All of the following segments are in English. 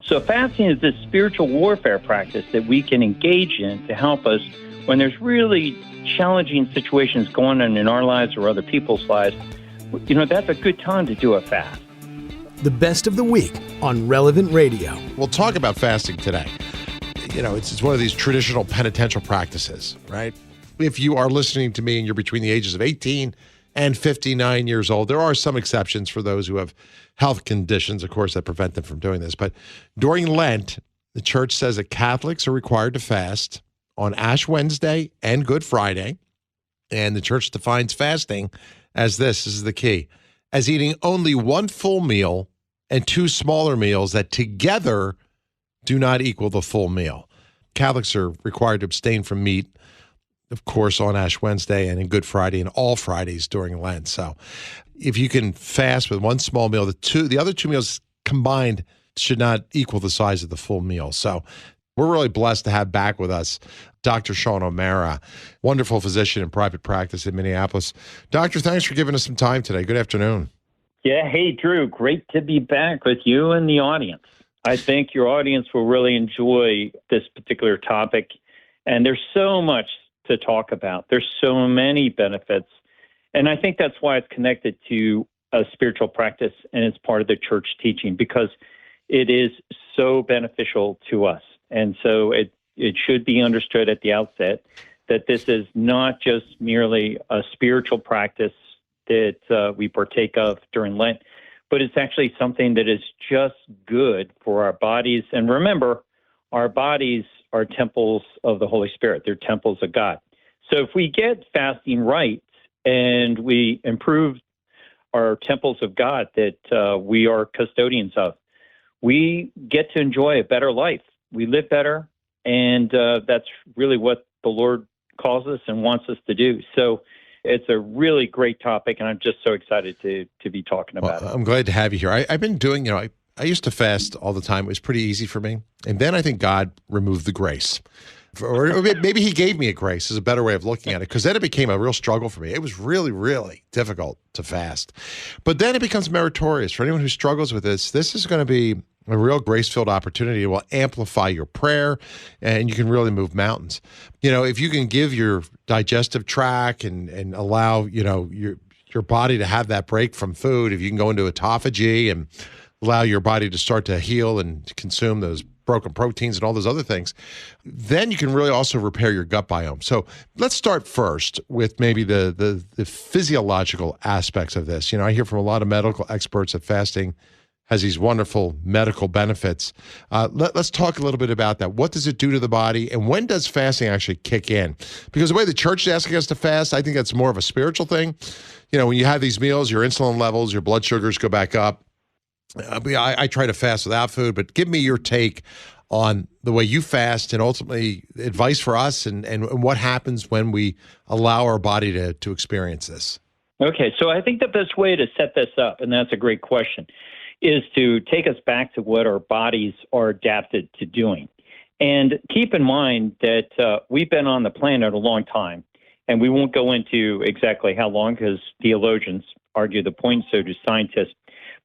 So fasting is this spiritual warfare practice that we can engage in to help us when there's really challenging situations going on in our lives or other people's lives. You know, that's a good time to do a fast. The best of the week on Relevant Radio. We'll talk about fasting today. You know, it's one of these traditional penitential practices, right? If you are listening to me and you're between the ages of 18 and 59 years old, there are some exceptions for those who have health conditions, of course, that prevent them from doing this. But during Lent, the church says that Catholics are required to fast on Ash Wednesday and Good Friday. And the church defines fasting as this is the key, as eating only one full meal and two smaller meals that together do not equal the full meal. Catholics are required to abstain from meat, of course, on Ash Wednesday and in Good Friday and all Fridays during Lent. So if you can fast with one small meal, the other two meals combined should not equal the size of the full meal. So we're really blessed to have back with us Dr. Sean O'Mara, wonderful physician in private practice in Minneapolis. Doctor, thanks for giving us some time today. Good afternoon. Yeah, hey, Drew, great to be back with you and the audience. I think your audience will really enjoy this particular topic, and there's so much to talk about. There's so many benefits, and I think that's why it's connected to a spiritual practice, and it's part of the church teaching, because it is so beneficial to us. And so it should be understood at the outset that this is not just merely a spiritual practice that we partake of during Lent, but it's actually something that is just good for our bodies. And remember, our bodies are temples of the Holy Spirit. They're temples of God. So if we get fasting right and we improve our temples of God that we are custodians of, we get to enjoy a better life. We live better, and that's really what the Lord calls us and wants us to do. So it's a really great topic, and I'm just so excited to be talking about it. I'm glad to have you here. I've been doing, I used to fast all the time. It was pretty easy for me. And then I think God removed the grace. Or maybe he gave me a grace is a better way of looking at it, because then it became a real struggle for me. It was really, really difficult to fast. But then it becomes meritorious. For anyone who struggles with this is going to be a real grace-filled opportunity. It will amplify your prayer, and you can really move mountains. You know, if you can give your digestive tract and allow, your body to have that break from food, if you can go into autophagy and allow your body to start to heal and consume those broken proteins and all those other things, then you can really also repair your gut biome. So let's start first with maybe the physiological aspects of this. I hear from a lot of medical experts that fasting has these wonderful medical benefits. Let's talk a little bit about that. What does it do to the body, and when does fasting actually kick in? Because the way the church is asking us to fast, I think that's more of a spiritual thing. When you have these meals, your insulin levels, your blood sugars go back up. I try to fast without food, but give me your take on the way you fast and ultimately advice for us and what happens when we allow our body to experience this. Okay, so I think the best way to set this up, and that's a great question, is to take us back to what our bodies are adapted to doing. And keep in mind that we've been on the planet a long time, and we won't go into exactly how long because theologians argue the point, so do scientists.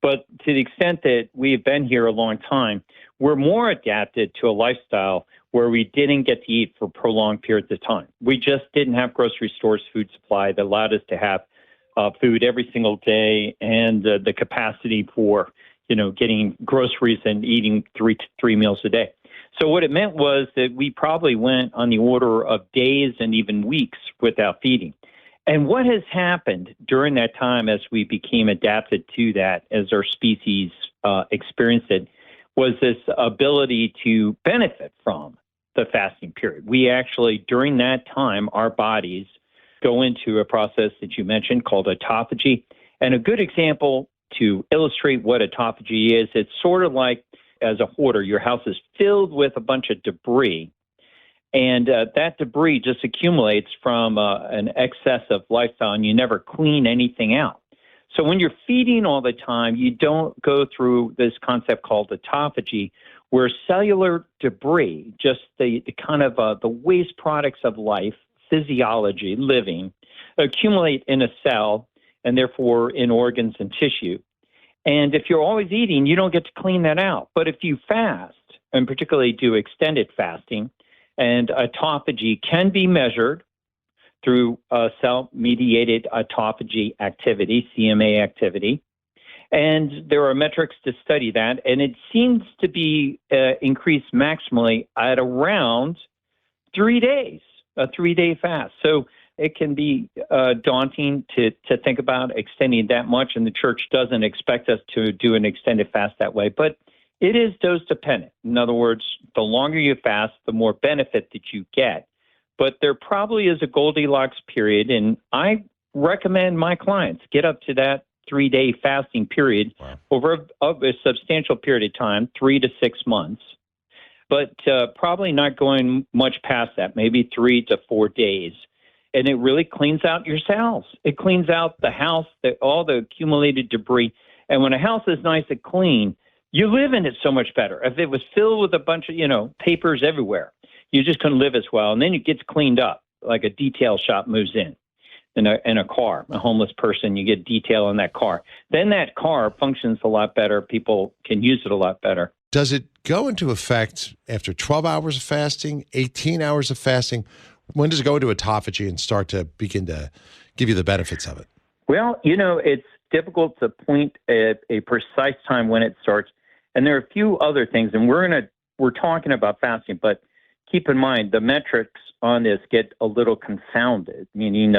But to the extent that we've been here a long time, we're more adapted to a lifestyle where we didn't get to eat for prolonged periods of time. We just didn't have grocery stores food supply that allowed us to have food every single day and the capacity for getting groceries and eating three meals a day. So what it meant was that we probably went on the order of days and even weeks without feeding. And what has happened during that time as we became adapted to that, as our species experienced it, was this ability to benefit from the fasting period. We actually, during that time, our bodies go into a process that you mentioned called autophagy. And a good example to illustrate what autophagy is, it's sort of like as a hoarder, your house is filled with a bunch of debris. And that debris just accumulates from an excess of lifestyle, and you never clean anything out. So when you're feeding all the time, you don't go through this concept called autophagy, where cellular debris, just the kind of the waste products of life, physiology, living, accumulate in a cell and therefore in organs and tissue. And if you're always eating, you don't get to clean that out. But if you fast, and particularly do extended fasting, and autophagy can be measured through cell-mediated autophagy activity, CMA activity. And there are metrics to study that. And it seems to be increased maximally at around 3 days, a 3-day fast. So it can be daunting to think about extending that much. And the church doesn't expect us to do an extended fast that way. But it is dose dependent. In other words, the longer you fast, the more benefit that you get. But there probably is a Goldilocks period, and I recommend my clients get up to that 3-day fasting period over a substantial period of time, 3 to 6 months, but probably not going much past that, maybe 3 to 4 days. And it really cleans out your cells. It cleans out the house, all the accumulated debris. And when a house is nice and clean, you live in it so much better. If it was filled with a bunch of, papers everywhere, you just couldn't live as well. And then it gets cleaned up, like a detail shop moves in a car, a homeless person, you get detail in that car. Then that car functions a lot better. People can use it a lot better. Does it go into effect after 12 hours of fasting, 18 hours of fasting? When does it go into autophagy and start to begin to give you the benefits of it? Well, it's difficult to point at a precise time when it starts. And there are a few other things, and we're talking about fasting, but keep in mind the metrics on this get a little confounded, meaning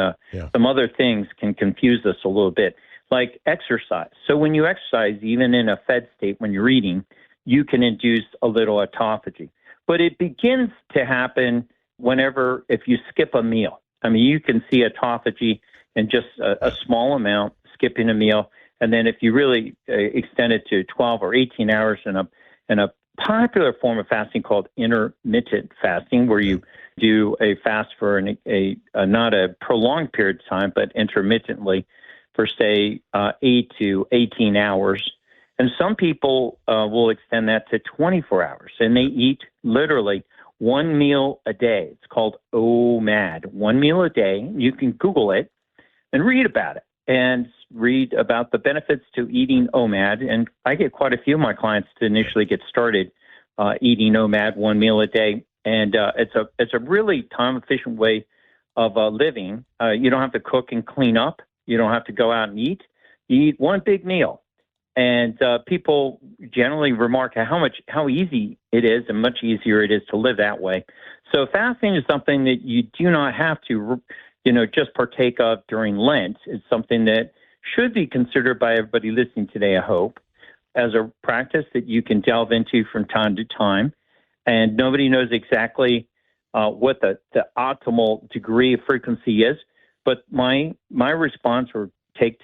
some other things can confuse us a little bit, like exercise. So when you exercise, even in a fed state, when you're eating, you can induce a little autophagy. But it begins to happen if you skip a meal. I mean, you can see autophagy in just a small amount, skipping a meal. And then if you really extend it to 12 or 18 hours in a popular form of fasting called intermittent fasting, where you do a fast for not a prolonged period of time, but intermittently for, say, 8 to 18 hours. And some people will extend that to 24 hours, and they eat literally one meal a day. It's called OMAD, one meal a day. You can Google it and read about it and read about the benefits to eating OMAD. And I get quite a few of my clients to initially get started eating OMAD, one meal a day. And it's a really time-efficient way of living. You don't have to cook and clean up. You don't have to go out and eat. You eat one big meal. And people generally remark how easy it is, and much easier it is to live that way. So fasting is something that you do not have to, just partake of during Lent. It's something that should be considered by everybody listening today, I hope, as a practice that you can delve into from time to time. And nobody knows exactly what the optimal degree of frequency is. But my response or take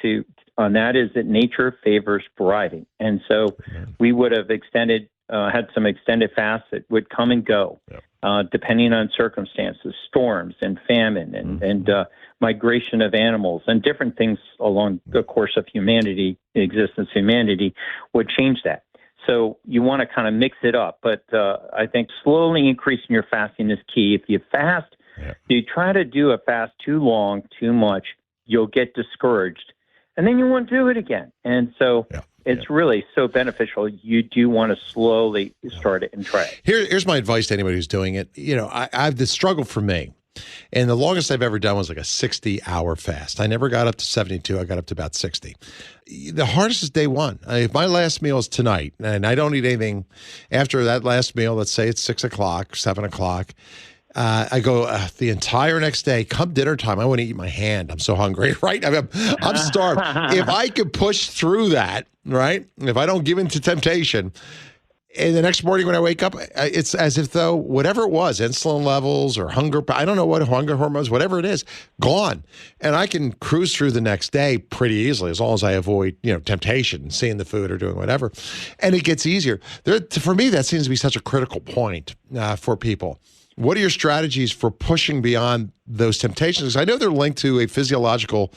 on that is that nature favors variety. And so we would have had some extended fasts that would come and go, depending on circumstances, storms and famine and migration of animals and different things along the course of humanity, existence of humanity, would change that. So you want to kind of mix it up. But I think slowly increasing your fasting is key. If you fast, you try to do a fast too long, too much, you'll get discouraged. And then you won't do it again. And so it's really so beneficial. You do want to slowly start it and try it. Here's my advice to anybody who's doing it. I've this struggle for me. And the longest I've ever done was like a 60-hour fast. I never got up to 72. I got up to about 60. The hardest is day one. If my last meal is tonight, and I don't eat anything after that last meal, let's say it's 6 o'clock, 7 o'clock, I go the entire next day. Come dinner time, I want to eat my hand. I'm so hungry, right? I'm starved. If I could push through that, right? If I don't give in to temptation, and the next morning when I wake up, it's as if though whatever it was, insulin levels or hunger, I don't know what hunger hormones, whatever it is, gone. And I can cruise through the next day pretty easily as long as I avoid, temptation, seeing the food or doing whatever. And it gets easier. For me, that seems to be such a critical point for people. What are your strategies for pushing beyond those temptations? I know they're linked to a physiological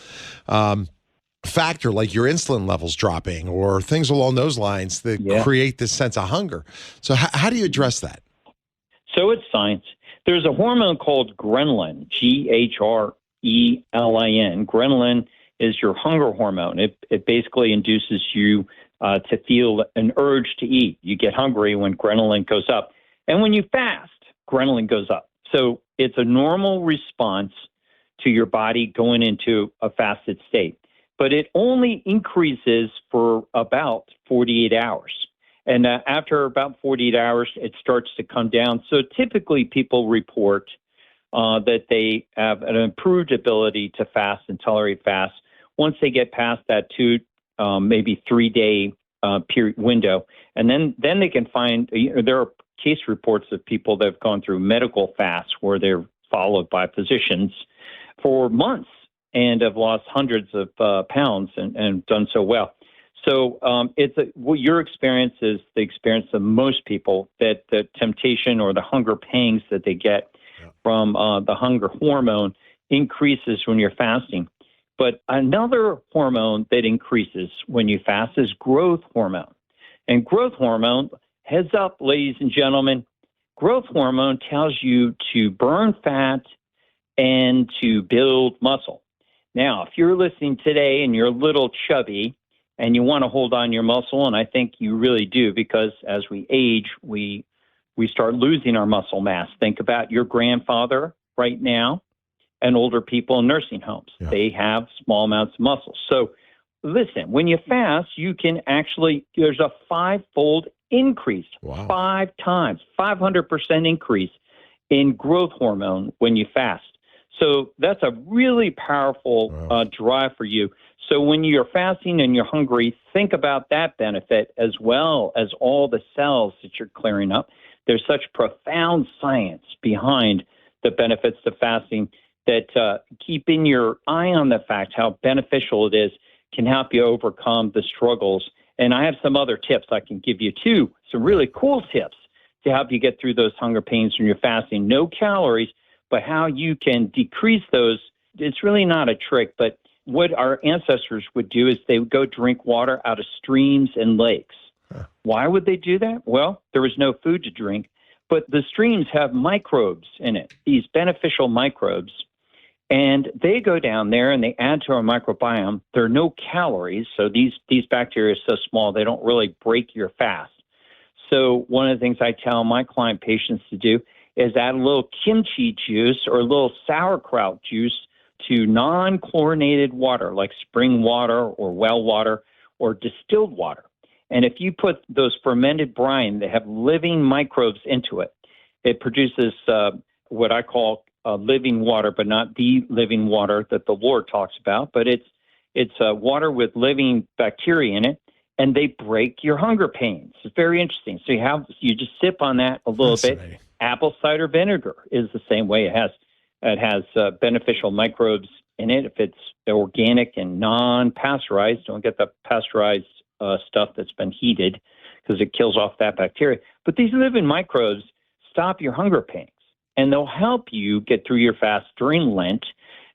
factor like your insulin levels dropping or things along those lines that create this sense of hunger. So how do you address that? So it's science. There's a hormone called ghrelin, Ghrelin. Ghrelin is your hunger hormone. It basically induces you to feel an urge to eat. You get hungry when ghrelin goes up. And when you fast, ghrelin goes up. So it's a normal response to your body going into a fasted state. But it only increases for about 48 hours. And after about 48 hours, it starts to come down. So typically people report that they have an improved ability to fast and tolerate fast once they get past that 2, maybe 3-day period window. And then they can find, there are case reports of people that have gone through medical fasts where they're followed by physicians for months and have lost hundreds of pounds and done so well. So your experience is the experience of most people, that the temptation or the hunger pangs that they get from the hunger hormone increases when you're fasting. But another hormone that increases when you fast is growth hormone. And growth hormone, heads up, ladies and gentlemen, growth hormone tells you to burn fat and to build muscle. Now, if you're listening today and you're a little chubby and you want to hold on your muscle, and I think you really do, because as we age, we start losing our muscle mass. Think about your grandfather right now and older people in nursing homes. Yeah. They have small amounts of muscle. So listen, when you fast, you can actually, there's a 5-fold increase, 5 times, 500% increase in growth hormone when you fast. So that's a really powerful drive for you. So when you're fasting and you're hungry, think about that benefit as well as all the cells that you're clearing up. There's such profound science behind the benefits of fasting that keeping your eye on the fact how beneficial it is can help you overcome the struggles. And I have some other tips I can give you too, some really cool tips to help you get through those hunger pains when you're fasting. No calories, but how you can decrease those. It's really not a trick, but what our ancestors would do is they would go drink water out of streams and lakes. Why would they do that? Well, there was no food to drink, but the streams have microbes in it, these beneficial microbes, and they go down there and they add to our microbiome. There are no calories, so these bacteria are so small they don't really break your fast. So one of the things I tell my client patients to do is add a little kimchi juice or a little sauerkraut juice to non-chlorinated water, like spring water or well water or distilled water. And if you put those fermented brine that have living microbes into it, it produces what I call living water, but not the living water that the Lord talks about, but it's water with living bacteria in it, and they break your hunger pains. It's very interesting. So you just sip on that a little bit. Apple cider vinegar is the same way. It has beneficial microbes in it if it's organic and non-pasteurized. Don't get the pasteurized stuff that's been heated because it kills off that bacteria. But these living microbes stop your hunger pains, and they'll help you get through your fast during Lent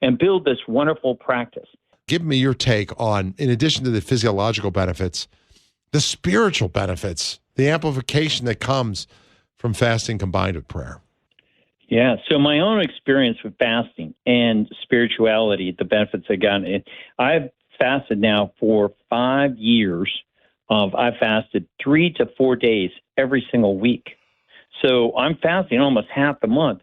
and build this wonderful practice. Give me your take on, in addition to the physiological benefits, the spiritual benefits, the amplification that comes from fasting combined with prayer. Yeah, so my own experience with fasting and spirituality, the benefits I got, I've fasted now for 5 years. I fasted 3 to 4 days every single week. So I'm fasting almost half the month.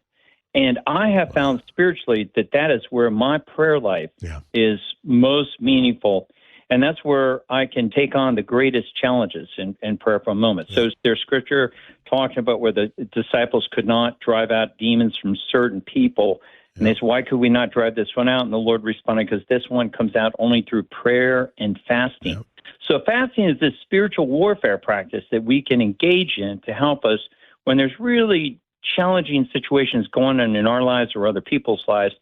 And I have found spiritually that is where my prayer life is most meaningful. And that's where I can take on the greatest challenges in prayer for a moment. So there's scripture talking about where the disciples could not drive out demons from certain people. And they said, why could we not drive this one out? And the Lord responded, because this one comes out only through prayer and fasting. So fasting is this spiritual warfare practice that we can engage in to help us when there's really challenging situations going on in our lives or other people's lives.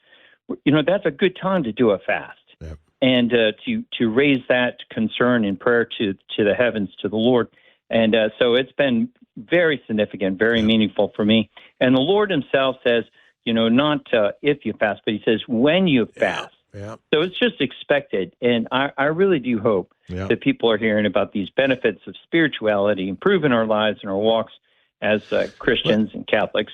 That's a good time to do a fast. And to raise that concern in prayer to the heavens, to the Lord. And so it's been very significant, very meaningful for me. And the Lord himself says, not if you fast, but he says when you fast. So it's just expected. And I really do hope that people are hearing about these benefits of spirituality, improving our lives and our walks as Christians and Catholics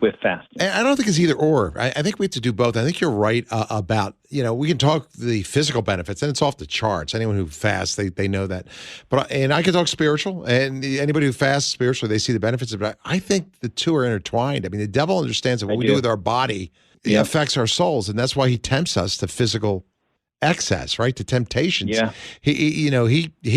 with fasting. And I don't think it's either or. I think we have to do both. I think you're right about, we can talk the physical benefits, and it's off the charts. Anyone who fasts, they know that. And I can talk spiritual, and anybody who fasts spiritually, they see the benefits of it. I think the two are intertwined. I mean, the devil understands that what we do with our body affects our souls, and that's why he tempts us to physical excess, right? To temptations. Yeah. He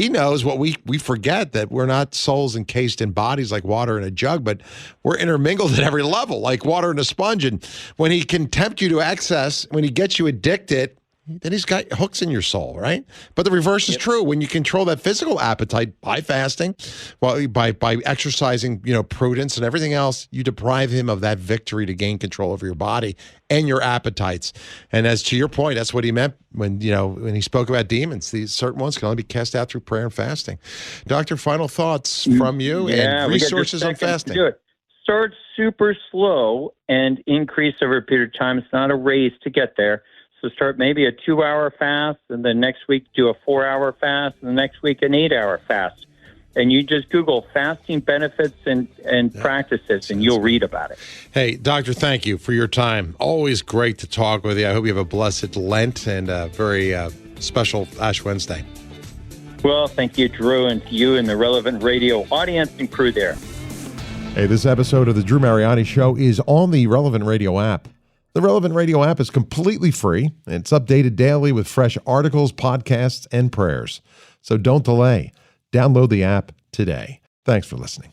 knows what we forget, that we're not souls encased in bodies like water in a jug, but we're intermingled at every level, like water in a sponge. And when he can tempt you to excess, when he gets you addicted, then he's got hooks in your soul, right? But the reverse is true. When you control that physical appetite by fasting, by exercising, prudence and everything else, you deprive him of that victory to gain control over your body and your appetites. And as to your point, that's what he meant when he spoke about demons. These certain ones can only be cast out through prayer and fasting. Doctor, final thoughts from you and resources on fasting. Do it. Start super slow and increase over a period of time. It's not a race to get there. So start maybe a 2-hour fast, and then next week do a 4-hour fast, and the next week an 8-hour fast. And you just Google fasting benefits and practices, and you'll read about it. Hey, Doctor, thank you for your time. Always great to talk with you. I hope you have a blessed Lent and a very special Ash Wednesday. Well, thank you, Drew, and to you and the Relevant Radio audience and crew there. Hey, this episode of the Drew Mariani Show is on the Relevant Radio app. The Relevant Radio app is completely free, and it's updated daily with fresh articles, podcasts, and prayers. So don't delay. Download the app today. Thanks for listening.